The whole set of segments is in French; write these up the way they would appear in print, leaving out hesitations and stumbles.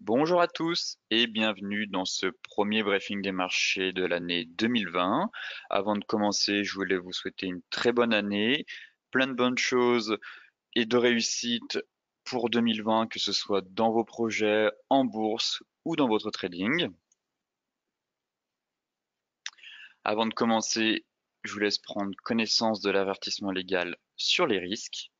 Bonjour à tous et bienvenue dans ce premier briefing des marchés de l'année 2020. Avant de commencer, je voulais vous souhaiter une très bonne année, plein de bonnes choses et de réussite pour 2020, que ce soit dans vos projets, en bourse ou dans votre trading. Avant de commencer, je vous laisse prendre connaissance de l'avertissement légal sur les risques.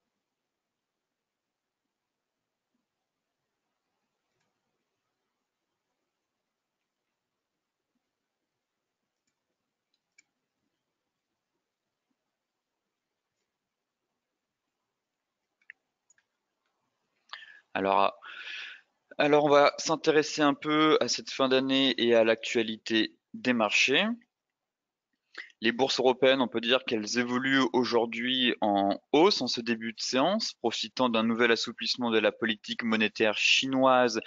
Alors, alors on va s'intéresser un peu à cette fin d'année et à l'actualité des marchés. Les bourses européennes, on peut dire qu'elles évoluent aujourd'hui en hausse en ce début de séance, profitant d'un nouvel assouplissement de la politique monétaire chinoise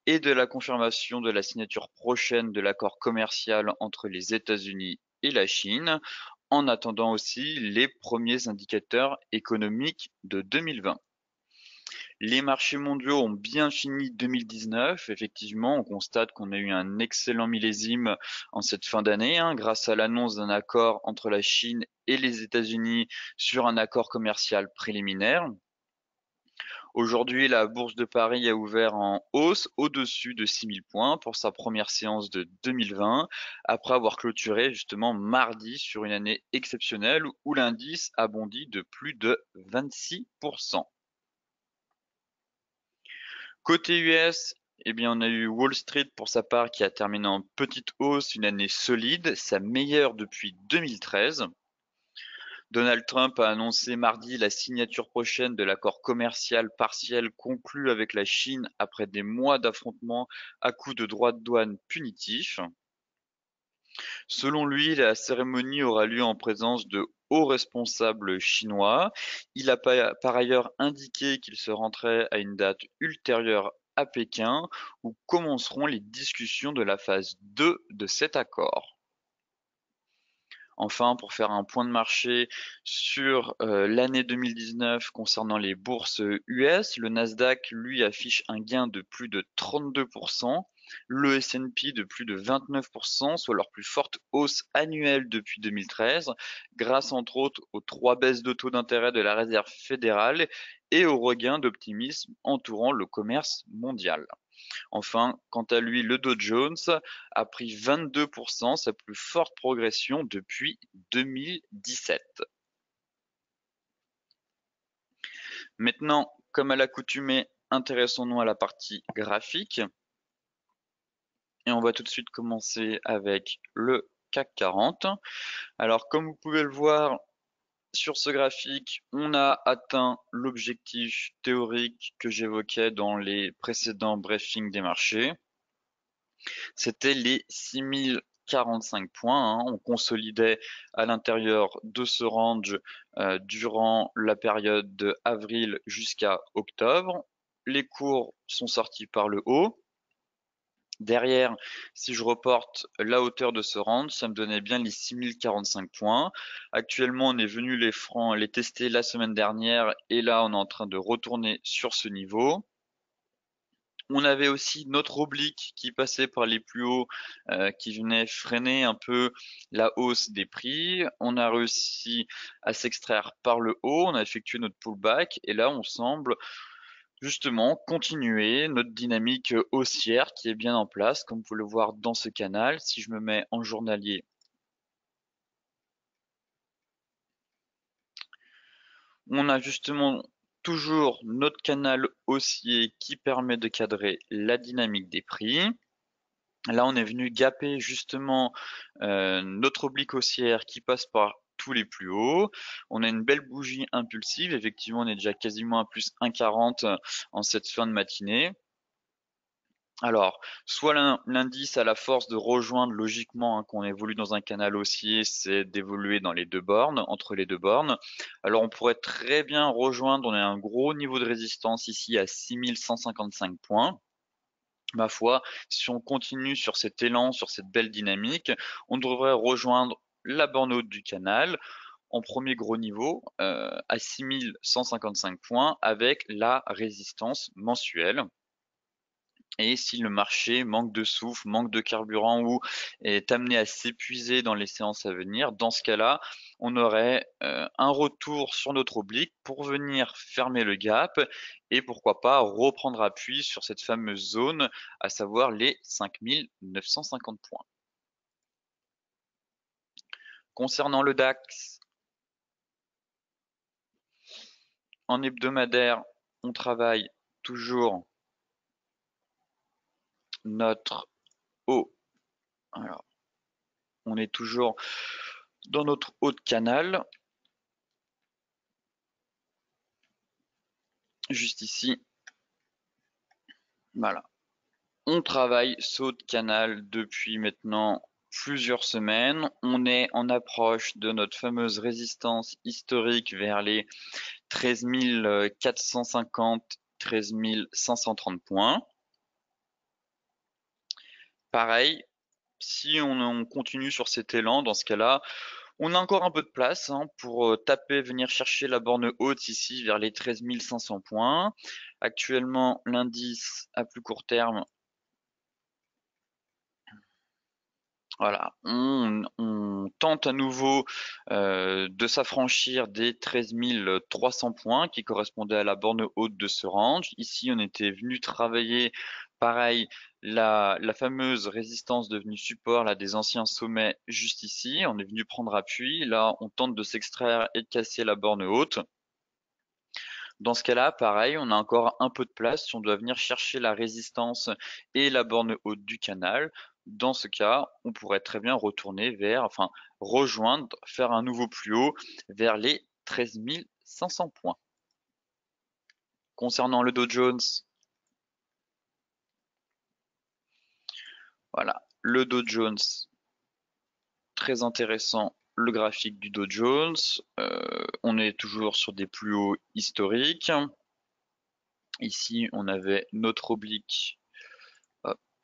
et de la confirmation de la signature prochaine de l'accord commercial entre les États-Unis et la Chine, en attendant aussi les premiers indicateurs économiques de 2020. Les marchés mondiaux ont bien fini 2019. Effectivement, on constate qu'on a eu un excellent millésime en cette fin d'année, grâce à l'annonce d'un accord entre la Chine et les États-Unis sur un accord commercial préliminaire. Aujourd'hui, la bourse de Paris a ouvert en hausse au-dessus de 6000 points pour sa première séance de 2020, après avoir clôturé justement mardi sur une année exceptionnelle où l'indice a bondi de plus de 26%. Côté US, eh bien, on a eu Wall Street pour sa part qui a terminé en petite hausse, une année solide, sa meilleure depuis 2013. Donald Trump a annoncé mardi la signature prochaine de l'accord commercial partiel conclu avec la Chine après des mois d'affrontements à coups de droits de douane punitifs. Selon lui, la cérémonie aura lieu en présence de hauts responsables chinois. Il a par ailleurs indiqué qu'il se rendrait à une date ultérieure à Pékin où commenceront les discussions de la phase 2 de cet accord. Enfin, pour faire un point de marché sur l'année 2019 concernant les bourses US, le Nasdaq, lui, affiche un gain de plus de 32%, le S&P de plus de 29%, soit leur plus forte hausse annuelle depuis 2013, grâce entre autres aux 3 baisses de taux d'intérêt de la Réserve fédérale et au regain d'optimisme entourant le commerce mondial. Enfin, quant à lui, le Dow Jones a pris 22%, sa plus forte progression depuis 2017. Maintenant, comme à l'accoutumée, intéressons-nous à la partie graphique. Et on va tout de suite commencer avec le CAC 40. Alors, comme vous pouvez le voir sur ce graphique, on a atteint l'objectif théorique que j'évoquais dans les précédents briefings des marchés. C'était les 6045 points. On consolidait à l'intérieur de ce range durant la période de avril jusqu'à octobre. Les cours sont sortis par le haut. Derrière, si je reporte la hauteur de ce range, ça me donnait bien les 6045 points. Actuellement, on est venu les tester la semaine dernière et là, on est en train de retourner sur ce niveau. On avait aussi notre oblique qui passait par les plus hauts, qui venait freiner un peu la hausse des prix. On a réussi à s'extraire par le haut, on a effectué notre pullback et là on semble justement continuer notre dynamique haussière qui est bien en place, comme vous pouvez le voir dans ce canal. Si je me mets en journalier, on a justement toujours notre canal haussier qui permet de cadrer la dynamique des prix. Là, on est venu gaper justement notre oblique haussière qui passe par tous les plus hauts. On a une belle bougie impulsive. Effectivement, on est déjà quasiment à plus 1,40 en cette fin de matinée. Alors, soit l'indice a la force de rejoindre logiquement qu'on évolue dans un canal haussier, c'est d'évoluer dans les deux bornes, entre les deux bornes. Alors, on pourrait très bien rejoindre, on a un gros niveau de résistance ici à 6155 points. Ma foi, si on continue sur cet élan, sur cette belle dynamique, on devrait rejoindre la borne haute du canal en premier gros niveau à 6155 points avec la résistance mensuelle. Et si le marché manque de souffle, manque de carburant ou est amené à s'épuiser dans les séances à venir, dans ce cas-là, on aurait un retour sur notre oblique pour venir fermer le gap et pourquoi pas reprendre appui sur cette fameuse zone, à savoir les 5950 points. Concernant le DAX, en hebdomadaire, on travaille toujours notre haut. Alors, on est toujours dans notre haut de canal, juste ici. Voilà. On travaille saut de canal depuis maintenant plusieurs semaines. On est en approche de notre fameuse résistance historique vers les 13 450, 13 530 points. Pareil, si on continue sur cet élan, dans ce cas-là, on a encore un peu de place pour taper, venir chercher la borne haute ici vers les 13 500 points. Actuellement, l'indice à plus court terme, voilà, on tente à nouveau de s'affranchir des 13 300 points qui correspondaient à la borne haute de ce range. Ici, on était venu travailler, pareil, la fameuse résistance devenue support là, des anciens sommets juste ici. On est venu prendre appui. Là, on tente de s'extraire et de casser la borne haute. Dans ce cas-là, pareil, on a encore un peu de place si on doit venir chercher la résistance et la borne haute du canal. Dans ce cas, on pourrait très bien retourner vers, enfin, rejoindre, faire un nouveau plus haut vers les 13 500 points. Concernant le Dow Jones, voilà, le Dow Jones, très intéressant, le graphique du Dow Jones. On est toujours sur des plus hauts historiques. Ici, on avait notre oblique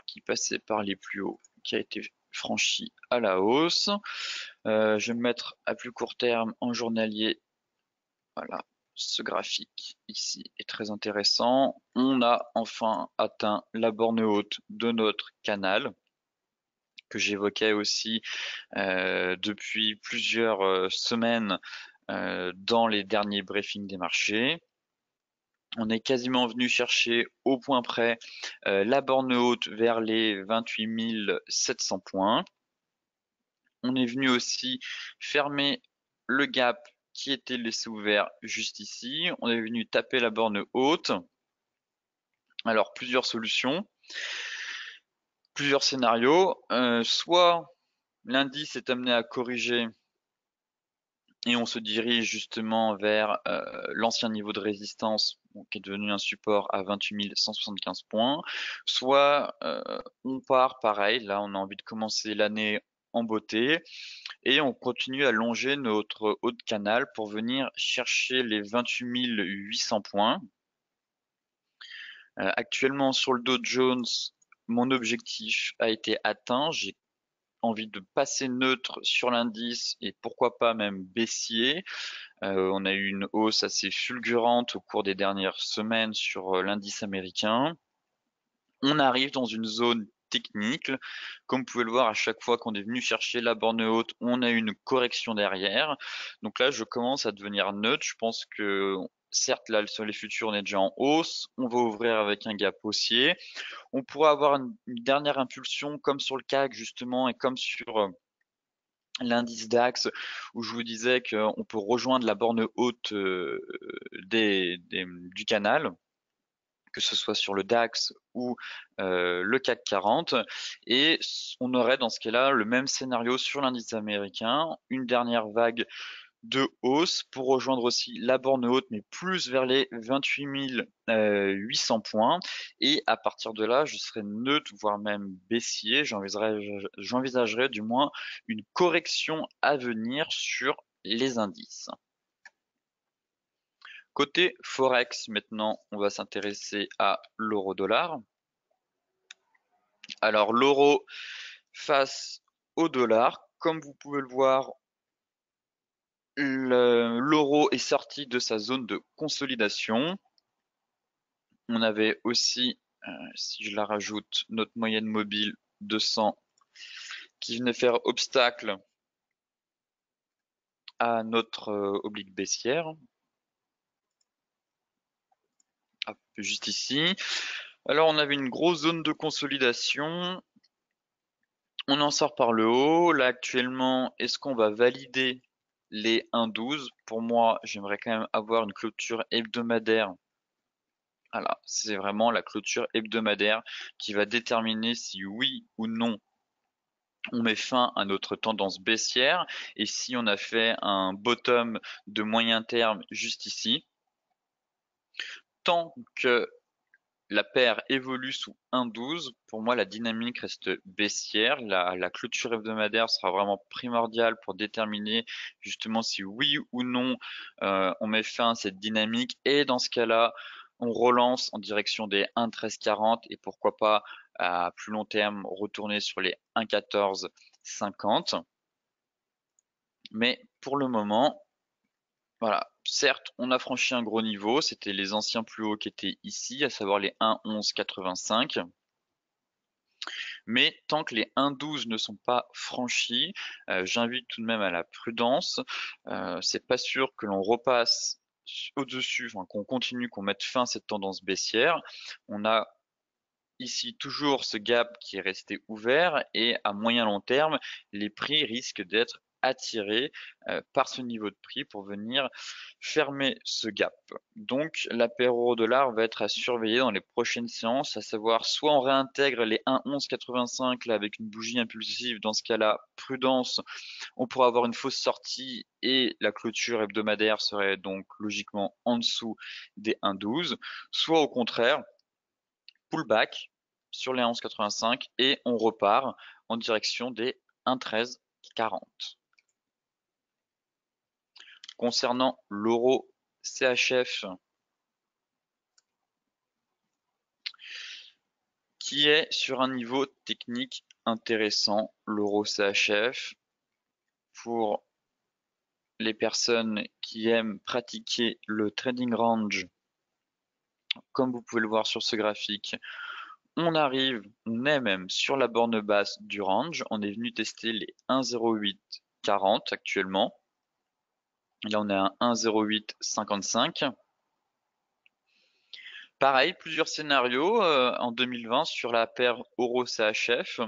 qui passait par les plus hauts, qui a été franchi à la hausse. Je vais me mettre à plus court terme en journalier. Voilà, ce graphique ici est très intéressant. On a enfin atteint la borne haute de notre canal que j'évoquais aussi depuis plusieurs semaines dans les derniers briefings des marchés. On est quasiment venu chercher au point près la borne haute vers les 28 700 points. On est venu aussi fermer le gap qui était laissé ouvert juste ici. On est venu taper la borne haute. Alors, plusieurs solutions, plusieurs scénarios. Soit l'indice est amené à corriger et on se dirige justement vers l'ancien niveau de résistance qui est devenu un support à 28 175 points, soit on part pareil, là on a envie de commencer l'année en beauté et on continue à longer notre haut de canal pour venir chercher les 28 800 points. Actuellement sur le Dow Jones, mon objectif a été atteint, j'ai envie de passer neutre sur l'indice et pourquoi pas même baissier. On a eu une hausse assez fulgurante au cours des dernières semaines sur l'indice américain. On arrive dans une zone technique. Comme vous pouvez le voir, à chaque fois qu'on est venu chercher la borne haute, on a une correction derrière. Donc là, je commence à devenir neutre. Je pense que certes, là, sur les futurs, on est déjà en hausse. On va ouvrir avec un gap haussier. On pourrait avoir une dernière impulsion comme sur le CAC justement et comme sur l'indice DAX où je vous disais qu'on peut rejoindre la borne haute du canal, que ce soit sur le DAX ou le CAC 40. Et on aurait dans ce cas-là le même scénario sur l'indice américain, une dernière vague de hausse pour rejoindre aussi la borne haute, mais plus vers les 28 800 points. Et à partir de là, je serai neutre, voire même baissier. J'envisagerai du moins une correction à venir sur les indices. Côté Forex, maintenant, on va s'intéresser à l'euro-dollar. Alors, l'euro face au dollar, comme vous pouvez le voir, l'euro est sorti de sa zone de consolidation. On avait aussi Si je la rajoute, notre moyenne mobile 200 qui venait faire obstacle à notre oblique baissière. Hop, juste ici. Alors on avait une grosse zone de consolidation. On en sort par le haut. Là actuellement, est-ce qu'on va valider les 1,12? Pour moi, j'aimerais quand même avoir une clôture hebdomadaire. Voilà, c'est vraiment la clôture hebdomadaire qui va déterminer si oui ou non on met fin à notre tendance baissière et si on a fait un bottom de moyen terme juste ici. Tant que la paire évolue sous 1,12, pour moi la dynamique reste baissière. La clôture hebdomadaire sera vraiment primordiale pour déterminer justement si oui ou non on met fin à cette dynamique. Et dans ce cas-là, on relance en direction des 1,1340 et pourquoi pas à plus long terme retourner sur les 1,1450. Mais pour le moment, voilà, certes, on a franchi un gros niveau, c'était les anciens plus hauts qui étaient ici, à savoir les 1,1185. Mais tant que les 1,12 ne sont pas franchis, j'invite tout de même à la prudence. C'est pas sûr que l'on repasse au-dessus, enfin, qu'on continue, qu'on mette fin à cette tendance baissière. On a ici toujours ce gap qui est resté ouvert et à moyen long terme, les prix risquent d'être attirés par ce niveau de prix pour venir fermer ce gap. Donc la paire euro-dollar va être à surveiller dans les prochaines séances, à savoir soit on réintègre les 1,1185 là avec une bougie impulsive, dans ce cas-là, prudence, on pourra avoir une fausse sortie et la clôture hebdomadaire serait donc logiquement en dessous des 1,12, soit au contraire, pullback sur les 11,85 et on repart en direction des 1,1340. Concernant l'euro CHF, qui est sur un niveau technique intéressant, l'euro CHF, pour les personnes qui aiment pratiquer le trading range, comme vous pouvez le voir sur ce graphique, on est même sur la borne basse du range, on est venu tester les 1,0840 actuellement. Là, on est à 1,0855. Pareil, plusieurs scénarios en 2020 sur la paire euro-CHF.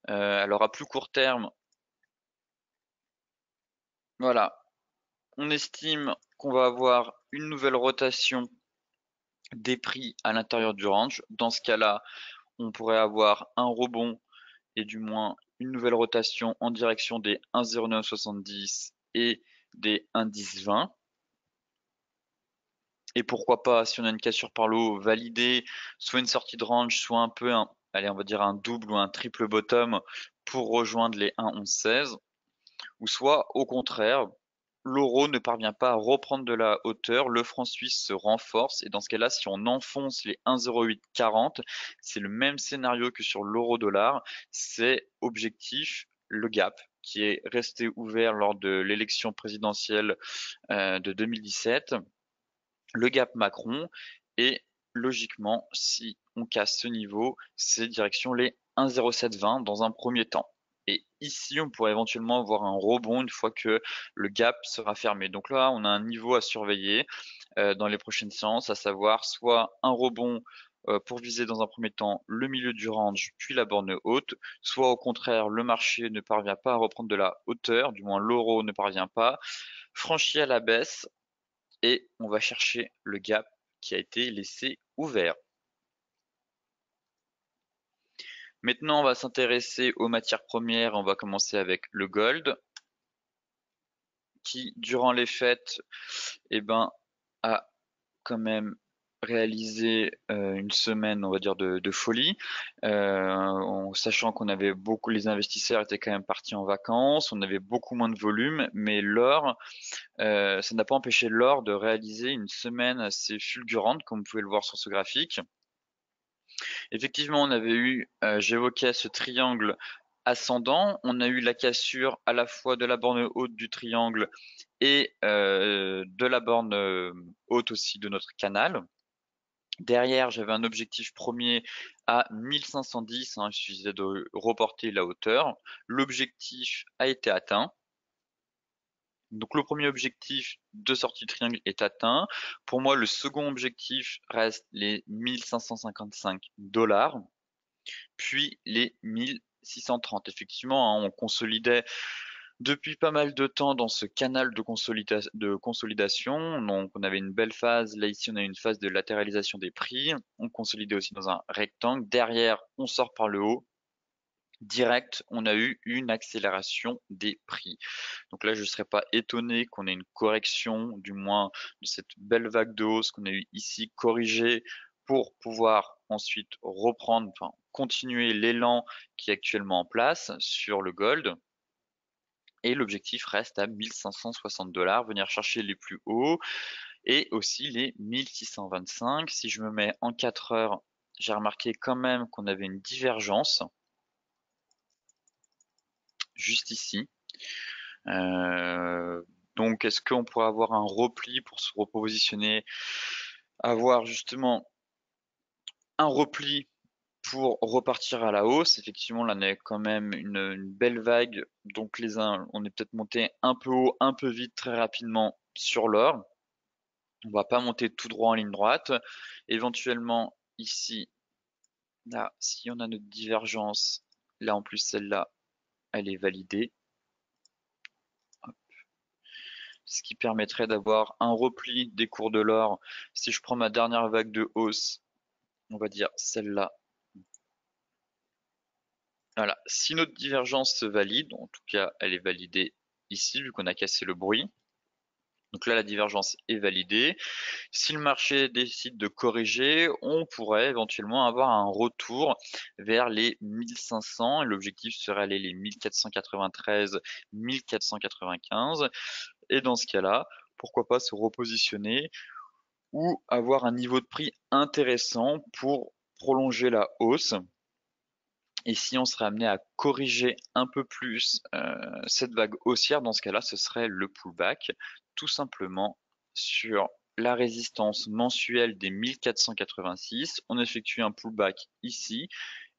Alors à plus court terme, voilà, on estime qu'on va avoir une nouvelle rotation des prix à l'intérieur du range. Dans ce cas-là, on pourrait avoir un rebond et du moins une nouvelle rotation en direction des 1,0970 et des 1,1020. Et pourquoi pas, si on a une cassure par le haut, valider soit une sortie de range, soit un peu allez, on va dire un double ou un triple bottom pour rejoindre les 1,1116. Ou soit, au contraire, l'euro ne parvient pas à reprendre de la hauteur, le franc suisse se renforce et dans ce cas-là, si on enfonce les 1,0840, c'est le même scénario que sur l'euro dollar, c'est objectif le gap qui est resté ouvert lors de l'élection présidentielle de 2017, le gap Macron et logiquement, si on casse ce niveau, c'est direction les 1,0720 dans un premier temps. Et ici, on pourrait éventuellement avoir un rebond une fois que le gap sera fermé. Donc là, on a un niveau à surveiller dans les prochaines séances, à savoir soit un rebond pour viser dans un premier temps le milieu du range, puis la borne haute, soit au contraire, le marché ne parvient pas à reprendre de la hauteur, du moins l'euro ne parvient pas, franchit à la baisse, et on va chercher le gap qui a été laissé ouvert. Maintenant, on va s'intéresser aux matières premières. On va commencer avec le gold, qui, durant les fêtes, eh ben, a quand même réalisé une semaine, on va dire, de folie, en sachant qu'on avait beaucoup, les investisseurs étaient quand même partis en vacances, on avait beaucoup moins de volume, mais l'or, ça n'a pas empêché l'or de réaliser une semaine assez fulgurante, comme vous pouvez le voir sur ce graphique. Effectivement, on avait eu, j'évoquais ce triangle ascendant, on a eu la cassure à la fois de la borne haute du triangle et de la borne haute aussi de notre canal. Derrière, j'avais un objectif premier à 1510, hein, il suffisait de reporter la hauteur. L'objectif a été atteint. Donc le premier objectif de sortie de triangle est atteint. Pour moi, le second objectif reste les 1555 $, puis les 1630. Effectivement, hein, on consolidait depuis pas mal de temps dans ce canal de consolidation. Donc on avait une belle phase. Là ici, on a une phase de latéralisation des prix. On consolidait aussi dans un rectangle. Derrière, on sort par le haut. Direct, on a eu une accélération des prix. Donc là, je ne serais pas étonné qu'on ait une correction, du moins de cette belle vague de hausse qu'on a eu ici, corrigée pour pouvoir ensuite reprendre, enfin continuer l'élan qui est actuellement en place sur le gold. Et l'objectif reste à 1560 $, venir chercher les plus hauts et aussi les 1625. Si je me mets en 4 heures, j'ai remarqué quand même qu'on avait une divergence juste ici. Donc, est-ce qu'on pourrait avoir un repli pour se repositionner, avoir justement un repli pour repartir à la hausse? Effectivement, là, on a quand même une belle vague. Donc, on est peut-être monté un peu haut, un peu vite, très rapidement sur l'or. On va pas monter tout droit en ligne droite. Éventuellement, ici, là, si on a notre divergence, là en plus celle-là, elle est validée. Ce qui permettrait d'avoir un repli des cours de l'or. Si je prends ma dernière vague de hausse, on va dire celle-là. Voilà, si notre divergence se valide, en tout cas elle est validée ici vu qu'on a cassé le bruit. Donc là la divergence est validée. Si le marché décide de corriger, on pourrait éventuellement avoir un retour vers les 1500 et l'objectif serait aller les 1493, 1495. Et dans ce cas-là, pourquoi pas se repositionner ou avoir un niveau de prix intéressant pour prolonger la hausse. Et si on serait amené à corriger un peu plus cette vague haussière, dans ce cas-là, ce serait le pullback, tout simplement sur la résistance mensuelle des 1486. On effectue un pullback ici,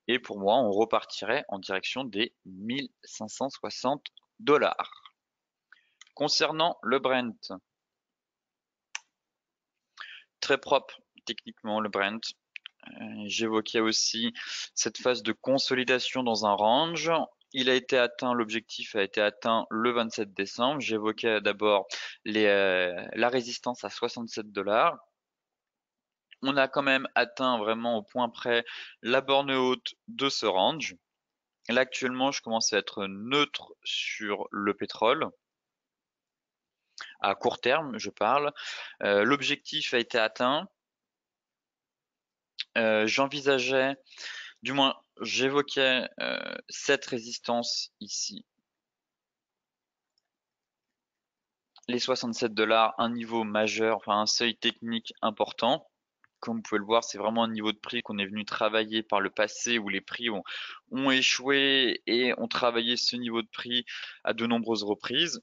et pour moi, on repartirait en direction des 1560 $. Concernant le Brent, très propre techniquement le Brent. J'évoquais aussi cette phase de consolidation dans un range. Il a été atteint, l'objectif a été atteint le 27 décembre. J'évoquais d'abord la résistance à 67 $. On a quand même atteint vraiment au point près la borne haute de ce range. Là actuellement, je commence à être neutre sur le pétrole. À court terme, je parle. L'objectif a été atteint. J'envisageais, du moins j'évoquais cette résistance ici. Les 67 $, un niveau majeur, enfin un seuil technique important. Comme vous pouvez le voir, c'est vraiment un niveau de prix qu'on est venu travailler par le passé où les prix ont échoué et ont travaillé ce niveau de prix à de nombreuses reprises.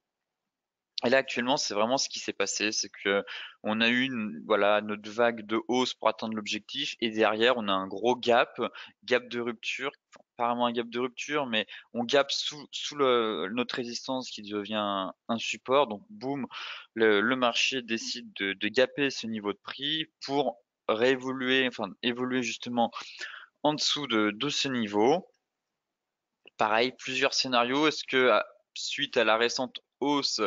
Et là actuellement, c'est vraiment ce qui s'est passé, c'est que on a eu voilà notre vague de hausse pour atteindre l'objectif et derrière on a un gros gap de rupture, enfin, pas vraiment un gap de rupture, mais on gap sous notre résistance qui devient un support. Donc boum, le marché décide de gaper ce niveau de prix pour réévoluer, enfin évoluer justement en dessous de ce niveau. Pareil, plusieurs scénarios. Est-ce que suite à la récente hausse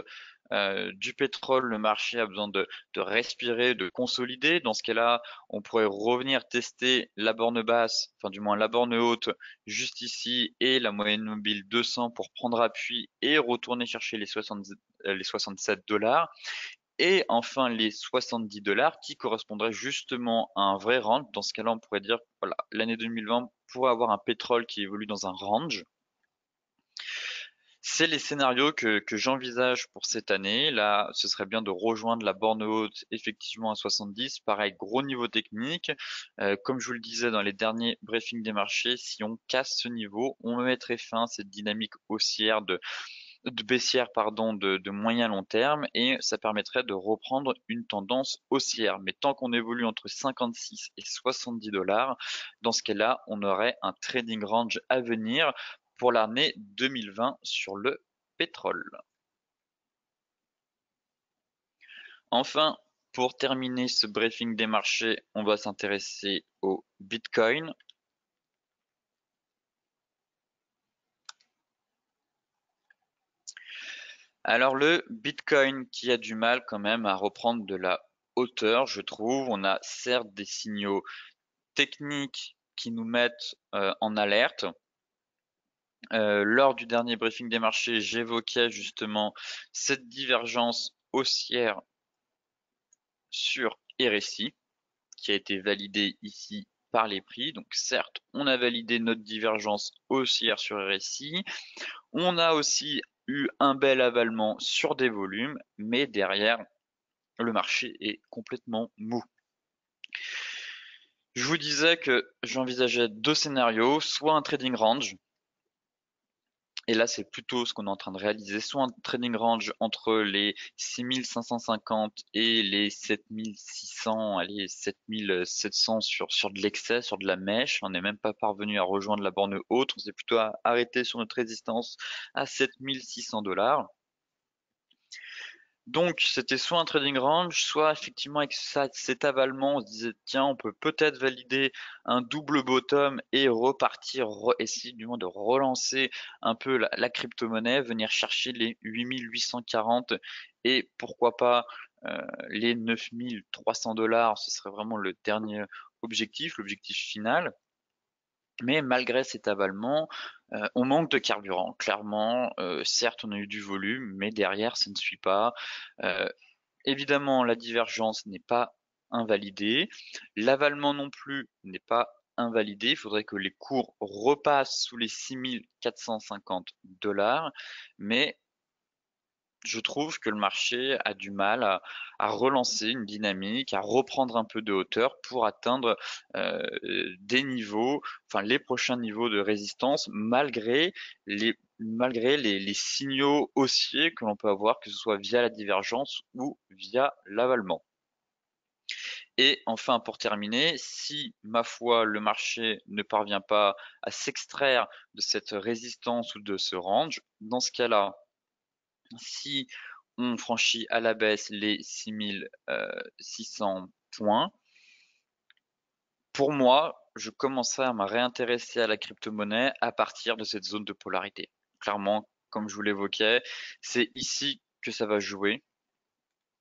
du pétrole, le marché a besoin de respirer, de consolider? Dans ce cas-là, on pourrait revenir tester la borne basse, enfin du moins la borne haute, juste ici, et la moyenne mobile 200 pour prendre appui et retourner chercher les 67 $. Et enfin les 70 $ qui correspondraient justement à un vrai range. Dans ce cas-là, on pourrait dire, voilà, l'année 2020 pourrait avoir un pétrole qui évolue dans un range. C'est les scénarios que j'envisage pour cette année. Là, ce serait bien de rejoindre la borne haute effectivement à 70. Pareil, gros niveau technique. Comme je vous le disais dans les derniers briefings des marchés, si on casse ce niveau, on mettrait fin à cette dynamique haussière de baissière pardon, de moyen long terme et ça permettrait de reprendre une tendance haussière. Mais tant qu'on évolue entre 56 et 70 dollars, dans ce cas-là, on aurait un trading range à venir pour l'année 2020 sur le pétrole. Enfin, pour terminer ce briefing des marchés, on va s'intéresser au Bitcoin. Alors le Bitcoin qui a du mal quand même à reprendre de la hauteur, je trouve. On a certes des signaux techniques qui nous mettent en alerte. Lors du dernier briefing des marchés, j'évoquais justement cette divergence haussière sur RSI qui a été validée ici par les prix. Donc certes, on a validé notre divergence haussière sur RSI. On a aussi eu un bel avalement sur des volumes, mais derrière, le marché est complètement mou. Je vous disais que j'envisageais deux scénarios, soit un trading range, et là c'est plutôt ce qu'on est en train de réaliser, soit un trading range entre les 6550 et les 7600, allez 7700 sur de l'excès, sur de la mèche. On n'est même pas parvenu à rejoindre la borne haute, on s'est plutôt arrêté sur notre résistance à 7600 dollars. Donc, c'était soit un trading range, soit effectivement avec cet avalement, on se disait tiens, on peut peut-être valider un double bottom et repartir, essayer du moins de relancer un peu la crypto-monnaie, venir chercher les 8840 et pourquoi pas les 9300 dollars, ce serait vraiment le dernier objectif, l'objectif final. Mais malgré cet avalement, on manque de carburant, clairement. Certes, on a eu du volume, mais derrière, ça ne suit pas. Euh, Évidemment, la divergence n'est pas invalidée. L'avalement non plus n'est pas invalidé. Il faudrait que les cours repassent sous les 6450 dollars. Mais je trouve que le marché a du mal à relancer une dynamique, à reprendre un peu de hauteur pour atteindre des niveaux, enfin les prochains niveaux de résistance, malgré les signaux haussiers que l'on peut avoir, que ce soit via la divergence ou via l'avalement. Et enfin, pour terminer, si, ma foi, le marché ne parvient pas à s'extraire de cette résistance ou de ce range, dans ce cas-là, si on franchit à la baisse les 6600 points, pour moi, je commencerai à me réintéresser à la crypto-monnaie à partir de cette zone de polarité. Clairement, comme je vous l'évoquais, c'est ici que ça va jouer.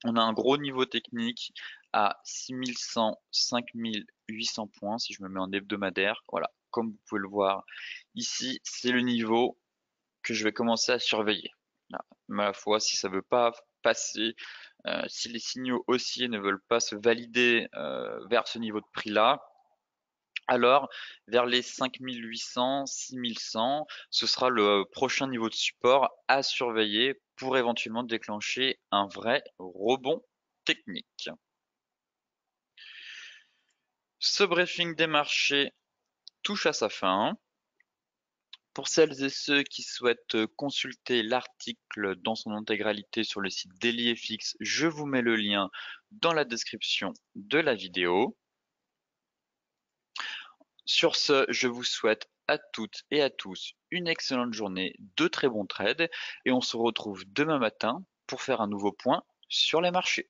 On a un gros niveau technique à 6100, 5800 points si je me mets en hebdomadaire. Voilà, comme vous pouvez le voir ici, c'est le niveau que je vais commencer à surveiller. Là, ma foi, si ça veut pas passer, si les signaux haussiers ne veulent pas se valider vers ce niveau de prix-là, alors vers les 5800, 6100, ce sera le prochain niveau de support à surveiller pour éventuellement déclencher un vrai rebond technique. Ce briefing des marchés touche à sa fin. Pour celles et ceux qui souhaitent consulter l'article dans son intégralité sur le site DailyFX, je vous mets le lien dans la description de la vidéo. Sur ce, je vous souhaite à toutes et à tous une excellente journée, de très bons trades et on se retrouve demain matin pour faire un nouveau point sur les marchés.